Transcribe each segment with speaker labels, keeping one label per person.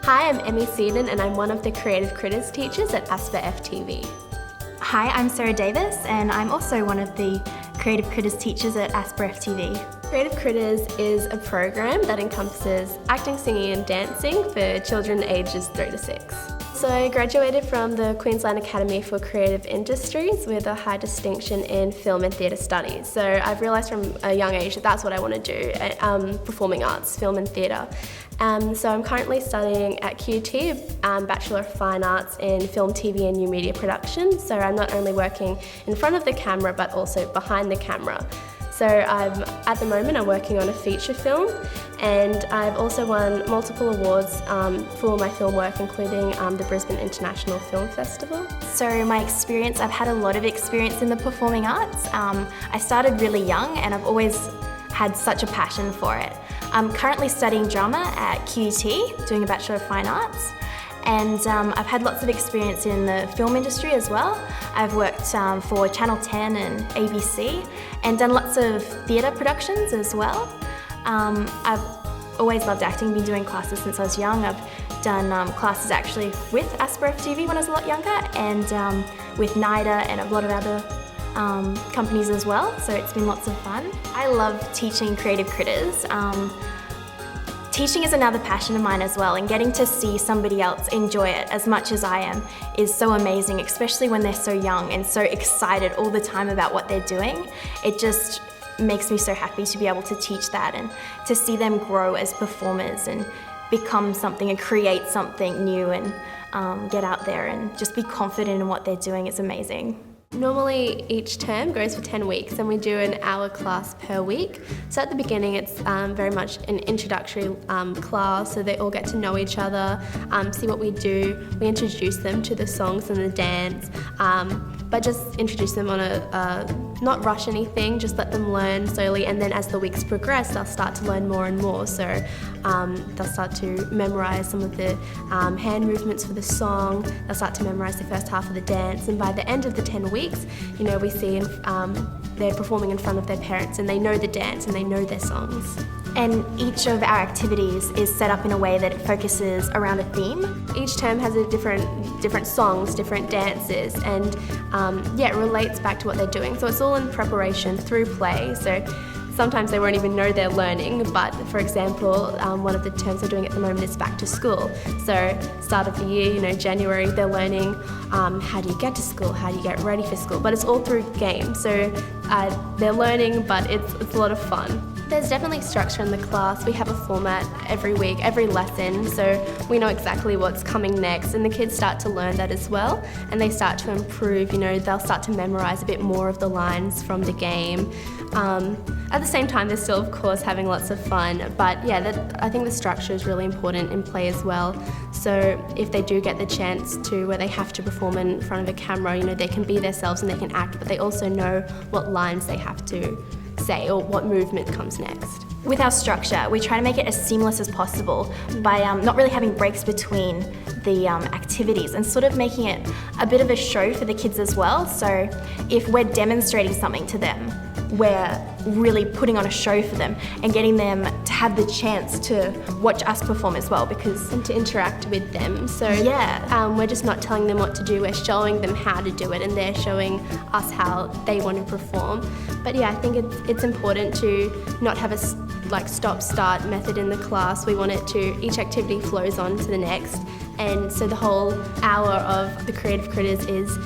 Speaker 1: Hi, I'm Emmie and I'm one of the Creative Critters teachers at ASPAFTV.
Speaker 2: Hi, I'm Sarah Davis and I'm also one of the Creative Critters teachers at ASPAFTV.
Speaker 1: Creative Critters is a program that encompasses acting, singing and dancing for children ages 3 to 6. So I graduated from the Queensland Academy for Creative Industries with a high distinction in film and theatre studies. So I've realised from a young age that that's what I want to do, performing arts, film and theatre. So I'm currently studying at QT, Bachelor of Fine Arts in Film, TV and New Media Production. So I'm not only working in front of the camera but also behind the camera. So at the moment I'm working on a feature film, and I've also won multiple awards for my film work, including the Brisbane International Film Festival.
Speaker 2: So my experience, I've had a lot of experience in the performing arts. I started really young and I've always had such a passion for it. I'm currently studying drama at QUT, doing a Bachelor of Fine Arts. And I've had lots of experience in the film industry as well. I've worked for Channel 10 and ABC and done lots of theatre productions as well. I've always loved acting, been doing classes since I was young. I've done classes actually with ASPAFTV when I was a lot younger, and with NIDA and a lot of other companies as well, so it's been lots of fun. I love teaching Creative Critters. Teaching is another passion of mine as well, and getting to see somebody else enjoy it as much as I am is so amazing, especially when they're so young and so excited all the time about what they're doing. It just makes me so happy to be able to teach that and to see them grow as performers and become something and create something new and get out there and just be confident in what they're doing. It's amazing.
Speaker 1: Normally each term goes for 10 weeks and we do an hour class per week. So at the beginning it's very much an introductory class, so they all get to know each other, see what we do. We introduce them to the songs and the dance, but just introduce them on not rush anything, just let them learn slowly, and then as the weeks progress they'll start to learn more and more. So they'll start to memorise some of the hand movements for the song, they'll start to memorise the first half of the dance, and by the end of the 10 weeks, you know, we see they're performing in front of their parents and they know the dance and they know their songs.
Speaker 2: And each of our activities is set up in a way that it focuses around a theme.
Speaker 1: Each term has a different songs, different dances, and it relates back to what they're doing. So it's all in preparation through play. So sometimes they won't even know they're learning, but for example, one of the terms they're doing at the moment is back to school. So start of the year, you know, January, they're learning how do you get to school, how do you get ready for school, but it's all through games. So they're learning, but it's a lot of fun. There's definitely structure in the class. We have a format every week, every lesson, so we know exactly what's coming next, and the kids start to learn that as well, and they start to improve. You know, they'll start to memorise a bit more of the lines from the game. At the same time, they're still, of course, having lots of fun, but yeah, I think the structure is really important in play as well. So if they do get the chance to, where they have to perform in front of a camera, you know, they can be themselves and they can act, but they also know what lines they have to say or what movement comes next.
Speaker 2: With our structure, we try to make it as seamless as possible by not really having breaks between the activities and sort of making it a bit of a show for the kids as well. So if we're demonstrating something to them, we're really putting on a show for them and getting them to have the chance to watch us perform as well, and
Speaker 1: to interact with them. So yeah, we're just not telling them what to do, we're showing them how to do it, and they're showing us how they want to perform. But yeah, I think it's important to not have a stop-start method in the class. We want it to, each activity flows on to the next, and so the whole hour of the Creative Critters is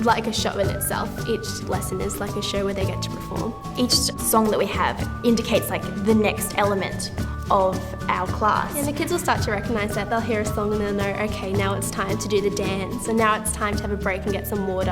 Speaker 1: like a show in itself. Each lesson is like a show where they get to perform.
Speaker 2: Each song that we have indicates like the next element of our class.
Speaker 1: And the kids will start to recognise that. They'll hear a song and they'll know, okay, now it's time to do the dance, and now it's time to have a break and get some water.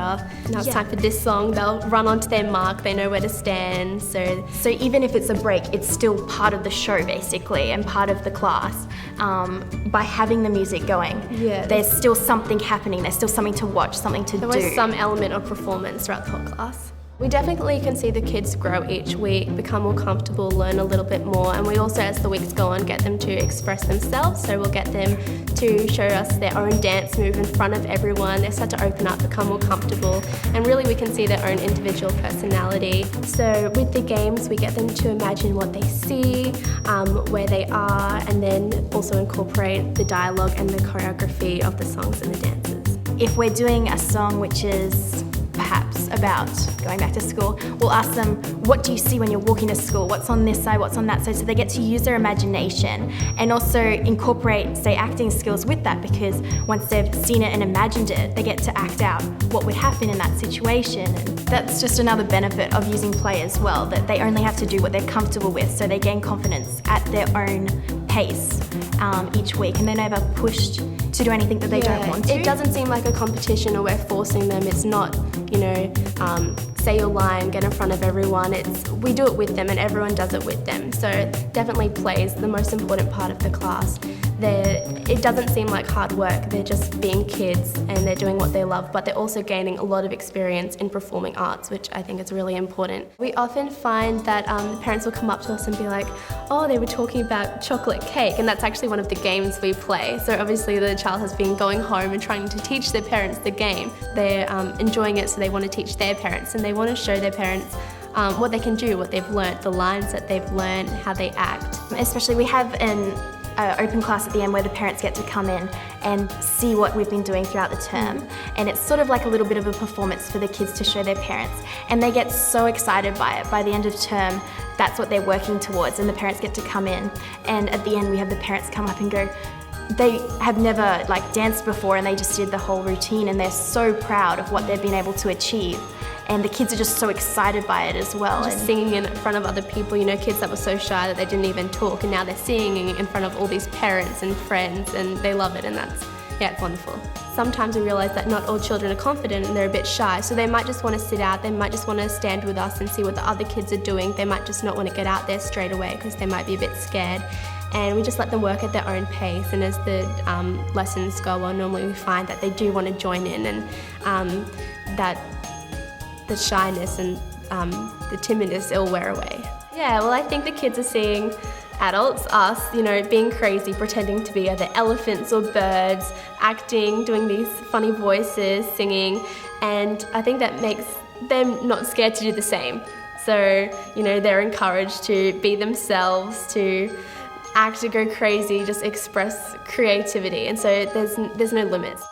Speaker 1: Now it's time for this song. They'll run onto their mark, they know where to stand. So
Speaker 2: even if it's a break, it's still part of the show basically and part of the class. By having the music going, there's still something happening, there's still something to watch, something to do.
Speaker 1: There was some element of performance throughout the whole class. We definitely can see the kids grow each week, become more comfortable, learn a little bit more, and we also, as the weeks go on, get them to express themselves. So we'll get them to show us their own dance move in front of everyone. They start to open up, become more comfortable, and really we can see their own individual personality. So with the games, we get them to imagine what they see, where they are, and then also incorporate the dialogue and the choreography of the songs and the dances.
Speaker 2: If we're doing a song which is perhaps about going back to school, we'll ask them, what do you see when you're walking to school? What's on this side, what's on that side? So they get to use their imagination and also incorporate, say, acting skills with that, because once they've seen it and imagined it, they get to act out what would happen in that situation. And that's just another benefit of using play as well, that they only have to do what they're comfortable with, so they gain confidence at their own pace each week, and they're never pushed to do anything that they don't want to.
Speaker 1: It doesn't seem like a competition or we're forcing them. It's not, say your line, get in front of everyone. We do it with them and everyone does it with them. So definitely play is the most important part of the class. It doesn't seem like hard work. They're just being kids and they're doing what they love, but they're also gaining a lot of experience in performing arts, which I think is really important. We often find that the parents will come up to us and be like, oh, they were talking about chocolate cake, and that's actually one of the games we play. So obviously the child has been going home and trying to teach their parents the game. They're enjoying it, so they want to teach their parents, and they want to show their parents what they can do, what they've learnt, the lines that they've learned, how they act.
Speaker 2: Especially we have an open class at the end where the parents get to come in and see what we've been doing throughout the term, and it's sort of like a little bit of a performance for the kids to show their parents, and they get so excited by it. By the end of term, that's what they're working towards, and the parents get to come in, and at the end we have the parents come up and go, they have never danced before and they just did the whole routine, and they're so proud of what they've been able to achieve. And the kids are just so excited by it as well.
Speaker 1: Just singing in front of other people, kids that were so shy that they didn't even talk, and now they're singing in front of all these parents and friends, and they love it, and it's wonderful. Sometimes we realise that not all children are confident and they're a bit shy, so they might just want to sit out, they might just want to stand with us and see what the other kids are doing. They might just not want to get out there straight away because they might be a bit scared. And we just let them work at their own pace, and as the lessons go on, normally we find that they do want to join in, and that the shyness and the timidness will wear away. Yeah, well, I think the kids are seeing adults, us, being crazy, pretending to be either elephants or birds, acting, doing these funny voices, singing, and I think that makes them not scared to do the same. So, they're encouraged to be themselves, to act, to go crazy, just express creativity, and so there's no limits.